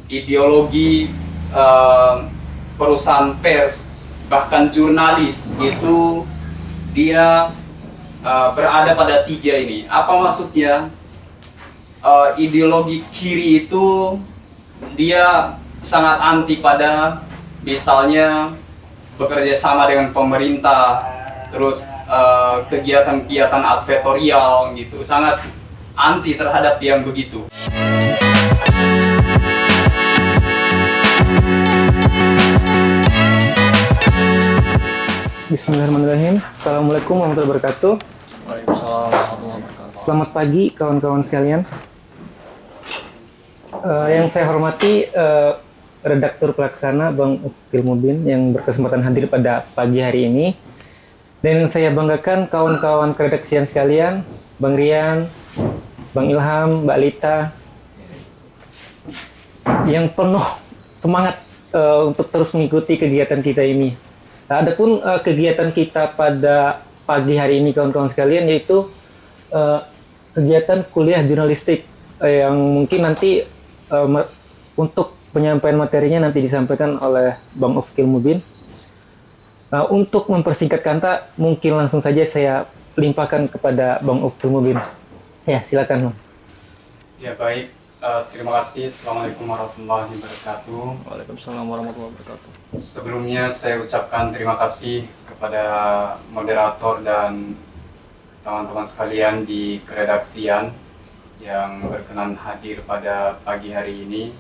ideologi perusahaan pers, bahkan jurnalis itu dia berada pada tiga ini. Apa maksudnya? Ideologi kiri itu dia sangat anti pada misalnya bekerja sama dengan pemerintah, terus kegiatan-kegiatan advertorial gitu, sangat anti terhadap yang begitu. Bismillahirrahmanirrahim. Assalamualaikum warahmatullahi wabarakatuh. Waalaikumsalam warahmatullahi wabarakatuh. Selamat pagi kawan-kawan sekalian. Yang saya hormati redaktur pelaksana Bang Ukil Mubin yang berkesempatan hadir pada pagi hari ini. Dan saya banggakan kawan-kawan keredaksian sekalian, Bang Rian, Bang Ilham, Mbak Lita, yang penuh semangat untuk terus mengikuti kegiatan kita ini. Nah, adapun kegiatan kita pada pagi hari ini kawan-kawan sekalian yaitu kegiatan kuliah jurnalistik yang mungkin nanti untuk penyampaian materinya nanti disampaikan oleh Bang Ukil Mubin. Untuk mempersingkat kata, mungkin langsung saja saya limpahkan kepada Bang Ukil Mubin. Ya, silakan Bang. Ya baik, terima kasih. Assalamualaikum warahmatullahi wabarakatuh. Waalaikumsalam warahmatullahi wabarakatuh. Sebelumnya saya ucapkan terima kasih kepada moderator dan teman-teman sekalian di keredaksian yang berkenan hadir pada pagi hari ini.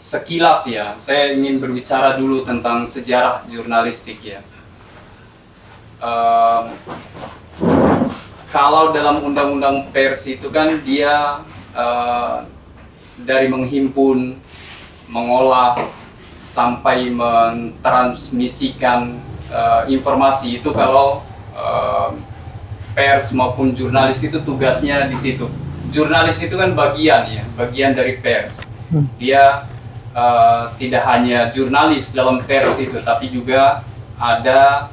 Sekilas ya, saya ingin berbicara dulu tentang sejarah jurnalistik ya. Kalau dalam undang-undang pers itu kan dia dari menghimpun, mengolah, sampai mentransmisikan informasi itu kalau pers maupun jurnalis itu tugasnya di situ. Jurnalis itu kan bagian dari pers. Dia tidak hanya jurnalis dalam pers itu, tapi juga ada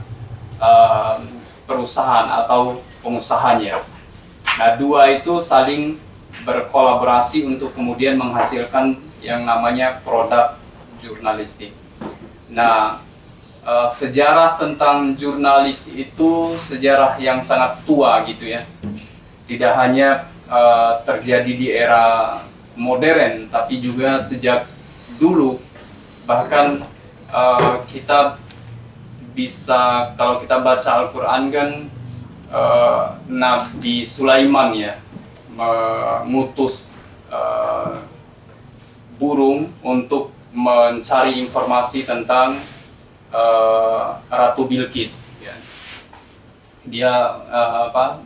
perusahaan atau pengusahanya. Nah, dua itu saling berkolaborasi untuk kemudian menghasilkan yang namanya produk jurnalistik. Nah, sejarah tentang jurnalis itu sejarah yang sangat tua gitu ya. Tidak hanya terjadi di era modern, tapi juga sejak dulu. Bahkan kita bisa, kalau kita baca Al-Quran kan, Nabi Sulaiman ya mengutus burung untuk mencari informasi tentang Ratu Bilqis. Ya. Dia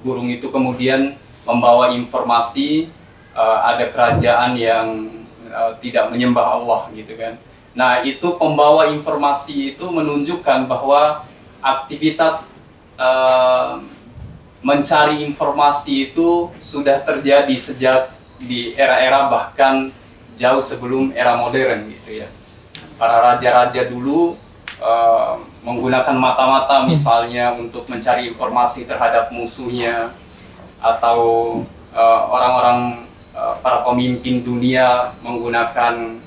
burung itu kemudian membawa informasi ada kerajaan yang tidak menyembah Allah gitu kan. Nah, itu pembawa informasi itu menunjukkan bahwa aktivitas mencari informasi itu sudah terjadi sejak di era-era bahkan jauh sebelum era modern gitu ya. Para raja-raja dulu menggunakan mata-mata misalnya untuk mencari informasi terhadap musuhnya, atau orang-orang para pemimpin dunia menggunakan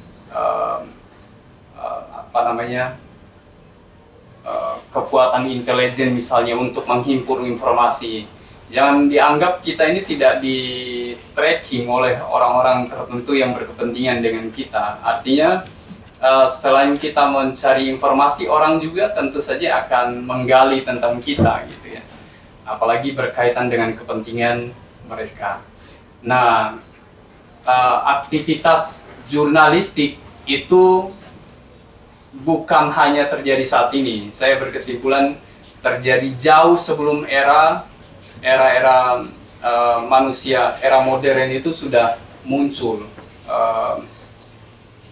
kekuatan intelijen misalnya untuk menghimpun informasi. Jangan dianggap kita ini tidak di tracking oleh orang-orang tertentu yang berkepentingan dengan kita. Artinya selain kita mencari informasi, orang juga tentu saja akan menggali tentang kita gitu ya. Apalagi berkaitan dengan kepentingan mereka. Nah, aktivitas jurnalistik itu bukan hanya terjadi saat ini. Saya berkesimpulan terjadi jauh sebelum era manusia, era modern itu sudah muncul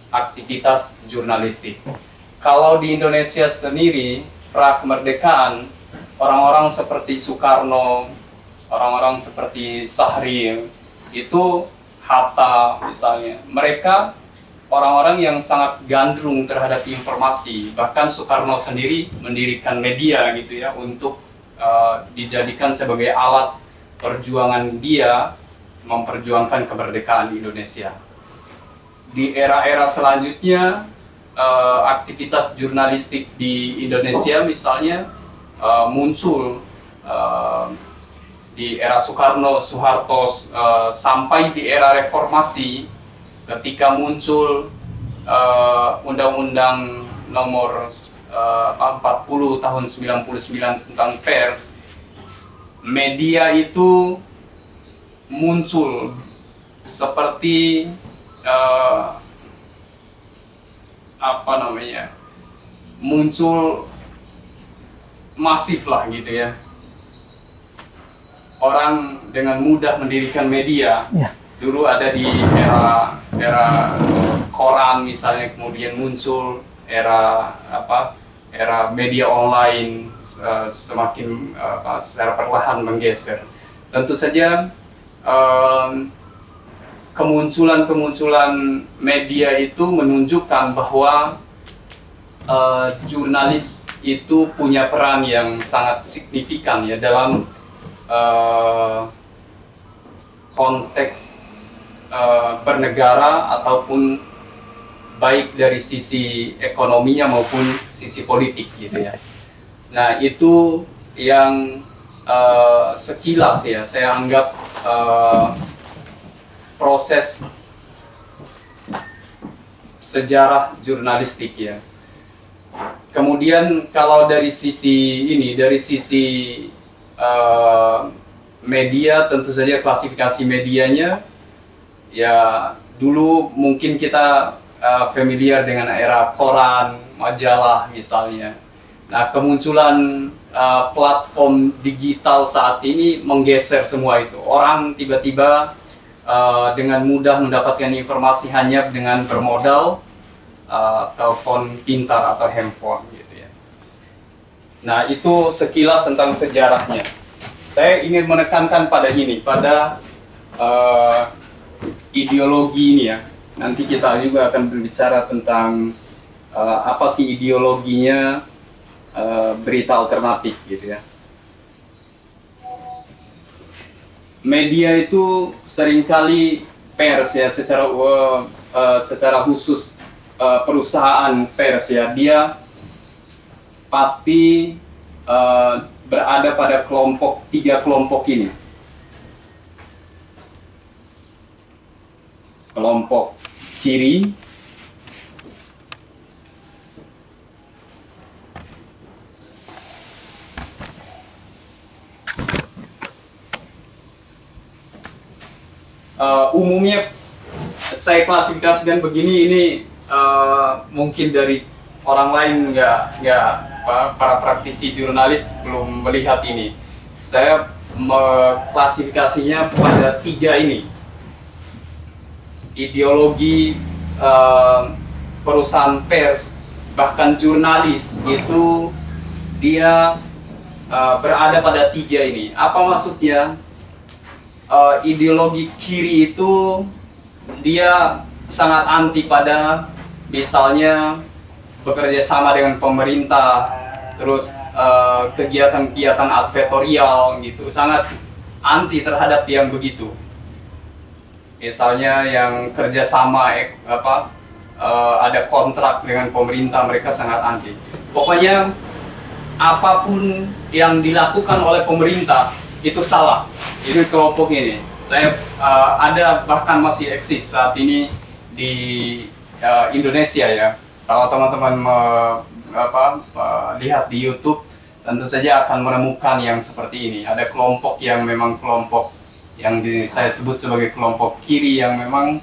aktivitas jurnalistik. Kalau di Indonesia sendiri, pra kemerdekaan, orang-orang seperti Soekarno, orang-orang seperti Syahrir, itu Hatta misalnya, mereka orang-orang yang sangat gandrung terhadap informasi. Bahkan Soekarno sendiri mendirikan media gitu ya, untuk dijadikan sebagai alat perjuangan dia memperjuangkan kemerdekaan Indonesia. di era-era selanjutnya aktivitas jurnalistik di Indonesia misalnya muncul di era Soekarno, Soeharto, sampai di era Reformasi ketika muncul Undang-Undang nomor 40 tahun 99 tentang pers. Media itu muncul seperti muncul masif lah gitu ya. Orang dengan mudah mendirikan media. Ya. Dulu ada di era koran misalnya, kemudian muncul era media online, semakin secara perlahan menggeser. Tentu saja kemunculan media itu menunjukkan bahwa jurnalis itu punya peran yang sangat signifikan ya dalam konteks bernegara, ataupun baik dari sisi ekonominya maupun sisi politik gitu ya. Nah itu yang sekilas ya saya anggap proses sejarah jurnalistik ya. Kemudian kalau dari sisi media, tentu saja klasifikasi medianya ya, dulu mungkin kita familiar dengan era koran, majalah misalnya. Nah kemunculan platform digital saat ini menggeser semua itu. Orang tiba-tiba dengan mudah mendapatkan informasi hanya dengan bermodal telepon pintar atau handphone gitu ya. Nah itu sekilas tentang sejarahnya. Saya ingin menekankan pada ideologi ini ya. Nanti kita juga akan berbicara tentang apa sih ideologinya berita alternatif gitu ya. Media itu seringkali pers ya, secara khusus perusahaan pers ya, dia pasti berada pada tiga kelompok ini. Kelompok kiri, umumnya saya klasifikasikan begini, ini mungkin dari orang lain para praktisi jurnalis belum melihat ini. Saya mengklasifikasinya pada tiga ini. Ideologi perusahaan pers, bahkan jurnalis itu dia berada pada tiga ini. Apa maksudnya? Ideologi kiri itu dia sangat anti pada misalnya bekerja sama dengan pemerintah, terus kegiatan-kegiatan advertorial gitu, sangat anti terhadap yang begitu. Misalnya yang kerjasama ada kontrak dengan pemerintah, mereka sangat anti. Pokoknya apapun yang dilakukan oleh pemerintah itu salah. Itu kelompok ini. Saya ada, bahkan masih eksis saat ini di Indonesia ya. Kalau teman-teman lihat di YouTube, tentu saja akan menemukan yang seperti ini. Ada kelompok yang memang kelompok yang saya sebut sebagai kelompok kiri, yang memang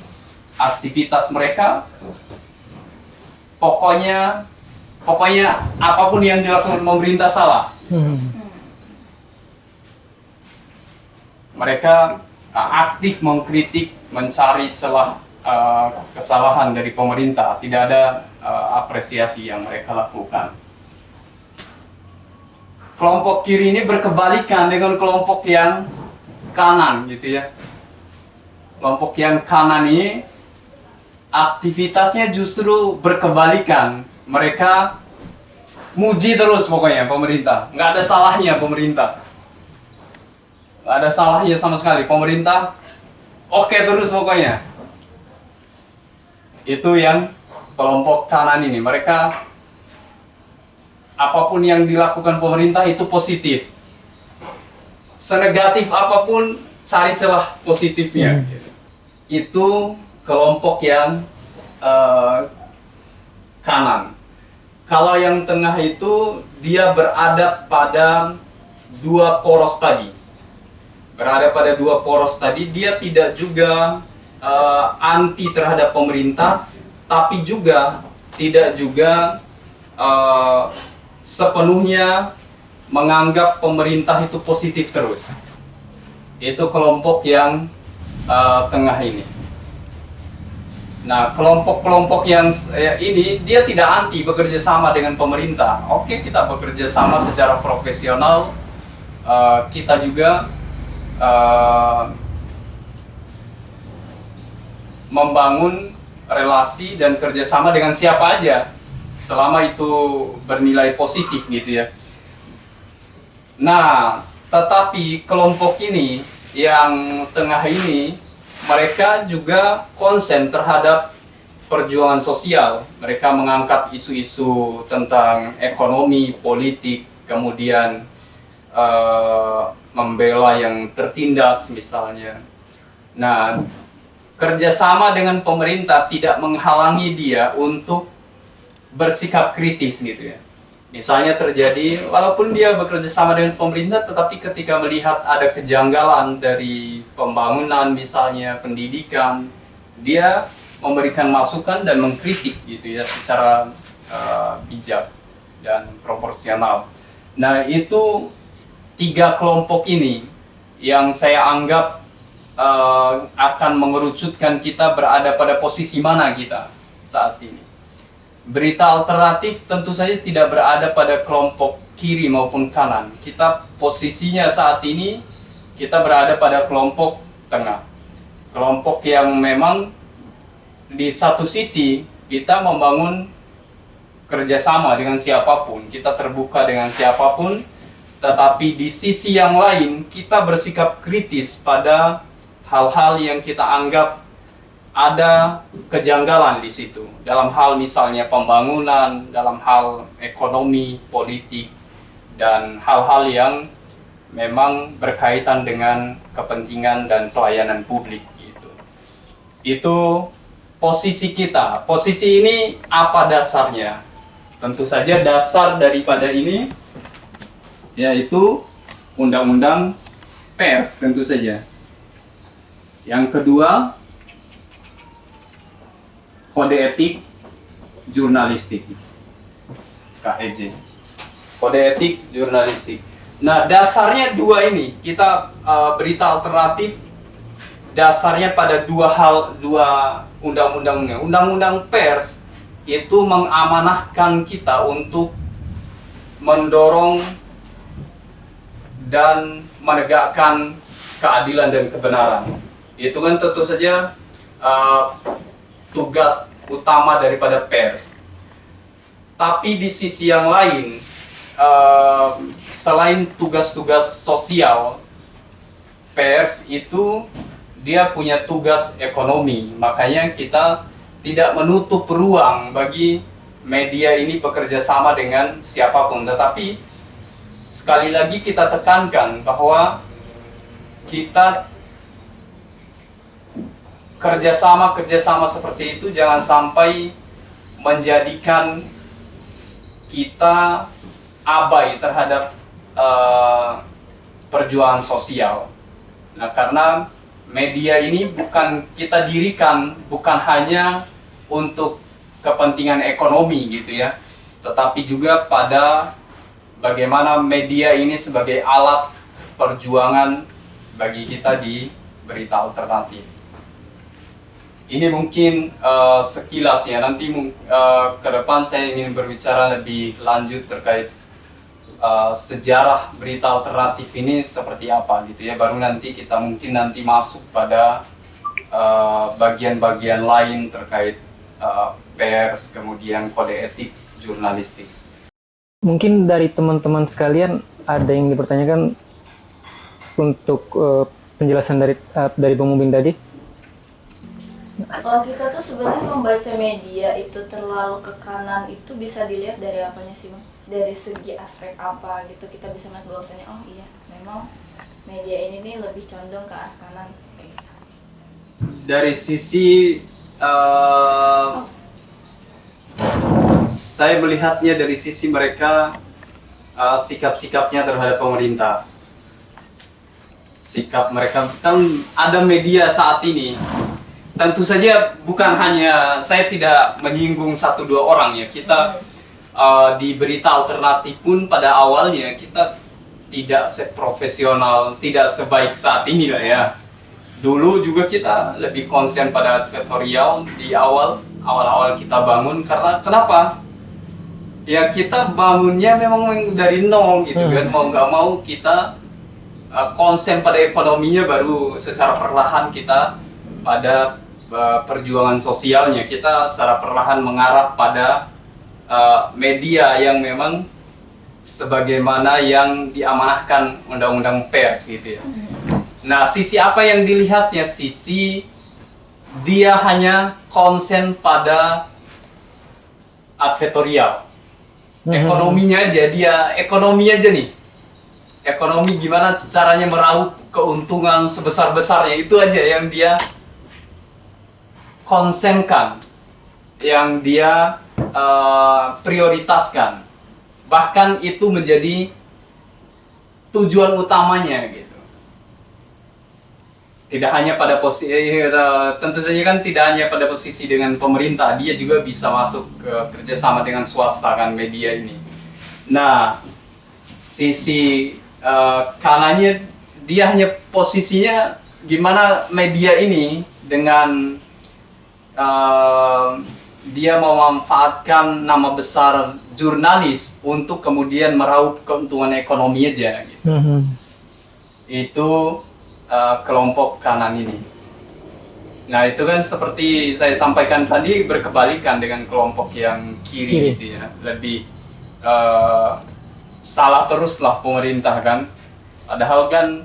aktivitas mereka pokoknya apapun yang dilakukan pemerintah salah. Mereka aktif mengkritik, mencari celah kesalahan dari pemerintah. Tidak ada apresiasi yang mereka lakukan. Kelompok kiri ini berkebalikan dengan kelompok yang kanan gitu ya. Kelompok yang kanan ini aktivitasnya justru berkebalikan. Mereka muji terus pokoknya pemerintah. Nggak ada salahnya pemerintah. Nggak ada salahnya sama sekali. Pemerintah oke terus pokoknya. Itu yang kelompok kanan ini, mereka apapun yang dilakukan pemerintah itu positif. Senegatif apapun cari celah positifnya. Itu kelompok yang kanan. Kalau yang tengah itu dia berada pada dua poros tadi. Berada pada dua poros tadi, dia tidak juga anti terhadap pemerintah, tapi juga tidak juga sepenuhnya menganggap pemerintah itu positif terus. Itu kelompok yang tengah ini. Nah, kelompok-kelompok yang ini dia tidak anti bekerja sama dengan pemerintah. Oke, kita bekerja sama secara profesional. Kita juga membangun relasi dan kerjasama dengan siapa aja, selama itu bernilai positif gitu ya. Nah, tetapi kelompok ini yang tengah ini, mereka juga konsen terhadap perjuangan sosial. Mereka mengangkat isu-isu tentang ekonomi, politik, kemudian membela yang tertindas misalnya. Nah, kerjasama dengan pemerintah tidak menghalangi dia untuk bersikap kritis gitu ya. Misalnya terjadi, walaupun dia bekerja sama dengan pemerintah, tetapi ketika melihat ada kejanggalan dari pembangunan misalnya, pendidikan, dia memberikan masukan dan mengkritik gitu ya, secara bijak dan proporsional. Nah, itu tiga kelompok ini yang saya anggap akan mengerucutkan kita berada pada posisi mana kita saat ini. Berita alternatif tentu saja tidak berada pada kelompok kiri maupun kanan. Kita posisinya saat ini, kita berada pada kelompok tengah. Kelompok yang memang di satu sisi kita membangun kerjasama dengan siapapun, kita terbuka dengan siapapun, tetapi di sisi yang lain kita bersikap kritis pada hal-hal yang kita anggap ada kejanggalan di situ, dalam hal misalnya pembangunan, dalam hal ekonomi, politik, dan hal-hal yang memang berkaitan dengan kepentingan dan pelayanan publik gitu. Itu posisi kita. Posisi ini apa dasarnya? Tentu saja dasar daripada ini yaitu Undang-Undang Pers tentu saja. Yang kedua, Kode Etik Jurnalistik, KEJ. Kode Etik Jurnalistik. Nah, dasarnya dua ini. Kita berita alternatif dasarnya pada dua undang-undang ini. Undang-undang Pers itu mengamanahkan kita untuk mendorong dan menegakkan keadilan dan kebenaran. Itu kan tentu saja tugas utama daripada pers. Tapi di sisi yang lain, selain tugas-tugas sosial, pers itu dia punya tugas ekonomi. Makanya kita tidak menutup ruang bagi media ini bekerja sama dengan siapapun. Tetapi sekali lagi kita tekankan bahwa kita kerjasama seperti itu jangan sampai menjadikan kita abai terhadap perjuangan sosial. Nah, karena media ini bukan kita dirikan bukan hanya untuk kepentingan ekonomi gitu ya, tetapi juga pada bagaimana media ini sebagai alat perjuangan bagi kita di berita alternatif. Ini mungkin sekilas ya, nanti ke depan saya ingin berbicara lebih lanjut terkait sejarah berita alternatif ini seperti apa gitu ya. Baru nanti kita mungkin masuk pada bagian-bagian lain terkait pers, kemudian kode etik jurnalistik. Mungkin dari teman-teman sekalian ada yang dipertanyakan untuk penjelasan dari Bang Mubin tadi? Kalau kita tuh sebenarnya membaca media itu terlalu ke kanan itu bisa dilihat dari apanya sih Bang? Dari segi aspek apa gitu kita bisa melihat bahwasanya oh iya memang media ini nih lebih condong ke arah kanan kayak gitu. Dari sisi saya melihatnya dari sisi mereka sikap-sikapnya terhadap pemerintah. Sikap mereka kan ada media saat ini. Tentu saja bukan hanya saya tidak menyinggung satu dua orang ya. Kita di berita alternatif pun pada awalnya kita tidak seprofesional, tidak sebaik saat ini lah ya. Dulu juga kita lebih konsen pada advertorial di awal-awal kita bangun karena kenapa? Ya kita bangunnya memang dari nol gitu kan, mau nggak mau kita konsen pada ekonominya baru secara perlahan kita pada perjuangan sosialnya kita secara perlahan mengarah pada media yang memang sebagaimana yang diamanahkan undang-undang pers gitu ya. Nah, sisi apa yang dilihatnya? Sisi dia hanya konsen pada advertorial. Ekonominya aja, dia ekonomi aja nih. Ekonomi gimana caranya meraup keuntungan sebesar-besarnya, itu aja yang dia konsenkan, yang dia prioritaskan. Bahkan itu menjadi tujuan utamanya gitu. Tidak hanya pada posisi, tentu saja kan tidak hanya pada posisi dengan pemerintah, dia juga bisa masuk ke kerjasama dengan swasta kan media ini. Nah, sisi kanannya dia hanya posisinya gimana media ini dengan dia memanfaatkan nama besar jurnalis untuk kemudian meraup keuntungan ekonomi aja gitu. Itu kelompok kanan ini. Nah itu kan seperti saya sampaikan tadi berkebalikan dengan kelompok yang kiri gitu ya. Lebih salah teruslah pemerintah kan. Padahal kan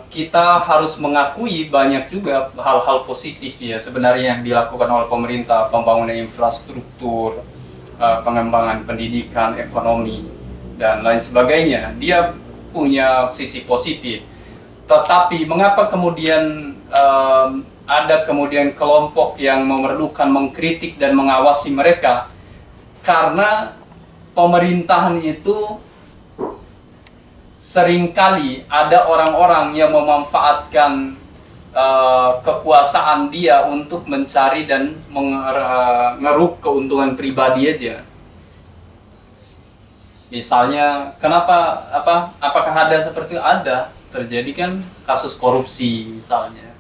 kita harus mengakui banyak juga hal-hal positif ya sebenarnya yang dilakukan oleh pemerintah, pembangunan infrastruktur, pengembangan pendidikan, ekonomi dan lain sebagainya. Dia punya sisi positif. Tetapi mengapa kemudian ada kemudian kelompok yang memerlukan mengkritik dan mengawasi mereka? Karena pemerintahan itu seringkali ada orang-orang yang memanfaatkan kekuasaan dia untuk mencari dan mengeruk keuntungan pribadi aja. Misalnya, apakah ada seperti itu? Ada. Terjadi kan kasus korupsi misalnya.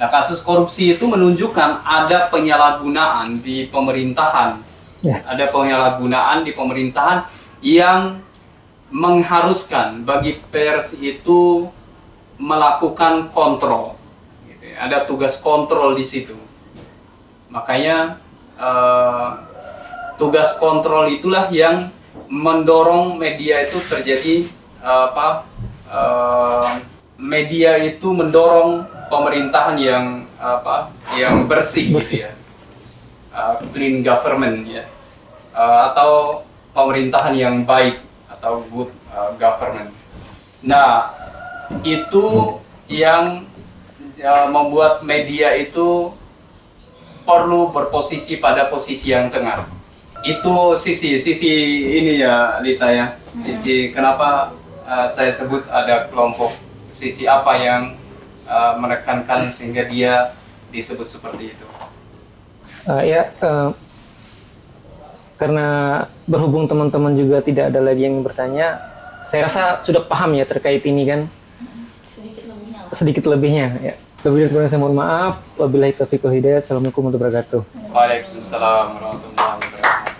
Nah, kasus korupsi itu menunjukkan ada penyalahgunaan di pemerintahan. Ada penyalahgunaan di pemerintahan yang mengharuskan bagi pers itu melakukan kontrol. Gitu ya. Ada tugas kontrol di situ. Makanya tugas kontrol itulah yang mendorong media itu terjadi media itu mendorong pemerintahan yang bersih gitu ya, clean government ya, atau pemerintahan yang baik atau good government. Nah itu yang membuat media itu perlu berposisi pada posisi yang tengah. Itu sisi ini ya Lita ya, sisi kenapa saya sebut ada kelompok sisi apa yang menekankan sehingga dia disebut seperti itu. Karena berhubung teman-teman juga tidak ada lagi yang bertanya, saya rasa sudah paham ya terkait ini kan. Sedikit lebihnya ya. Lebih dan kurang saya mohon maaf. Wabillahi taufiq wal hidayah. Assalamualaikum warahmatullahi wabarakatuh. Waalaikumsalam warahmatullahi wabarakatuh.